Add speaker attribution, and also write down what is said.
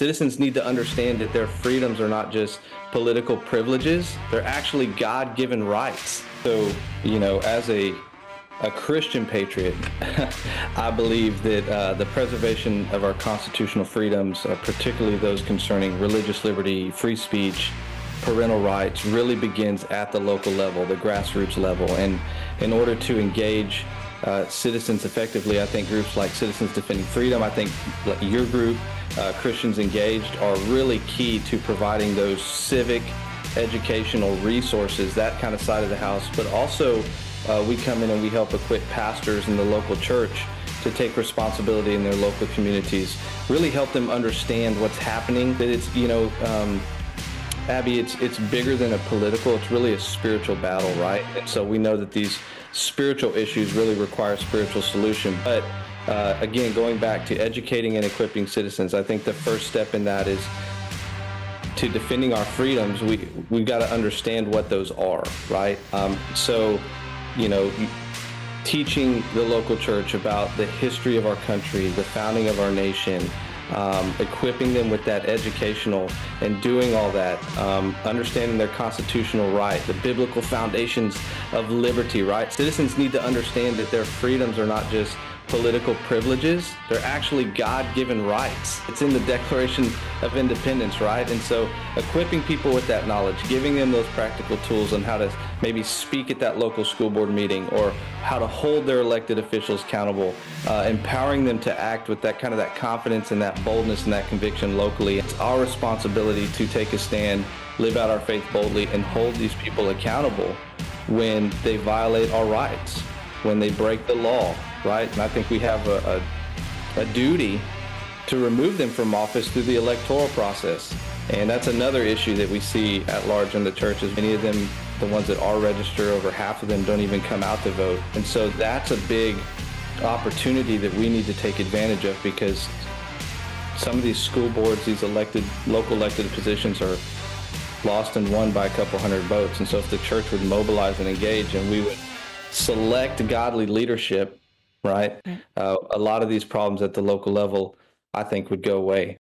Speaker 1: Citizens need to understand that their freedoms are not just political privileges, they're actually God-given rights. So, as a Christian patriot, I believe that the preservation of our constitutional freedoms, particularly those concerning religious liberty, free speech, parental rights, really begins at the local level, the grassroots level. And in order to engage citizens effectively, I think groups like Citizens Defending Freedom, I think your group, Christians Engaged, are really key to providing those civic, educational resources, that kind of side of the house. But also, we come in and we help equip pastors in the local church to take responsibility in their local communities, really help them understand what's happening, that it's, Abby, it's bigger than a political, it's really a spiritual battle, right? And so we know that these spiritual issues really require spiritual solution. But again, going back to educating and equipping citizens, I think the first step in that is to defending our freedoms. We've got to understand what those are, right? Teaching the local church about the history of our country, the founding of our nation, equipping them with that educational and doing all that, understanding their constitutional right, the biblical foundations of liberty, right? Citizens need to understand that their freedoms are not just political privileges, they're actually God-given rights. It's in the Declaration of Independence, right? And so equipping people with that knowledge, giving them those practical tools on how to maybe speak at that local school board meeting or how to hold their elected officials accountable, empowering them to act with that kind of that confidence and that boldness and that conviction locally. It's our responsibility to take a stand, live out our faith boldly, and hold these people accountable when they violate our rights, when they break the law, right? And I think we have a duty to remove them from office through the electoral process. And that's another issue that we see at large in the churches. Many of them, the ones that are registered, over half of them don't even come out to vote. And so that's a big opportunity that we need to take advantage of, because some of these school boards, these local elected positions are lost and won by a couple hundred votes. And so if the church would mobilize and engage and we would select godly leadership, right? A lot of these problems at the local level, I think, would go away.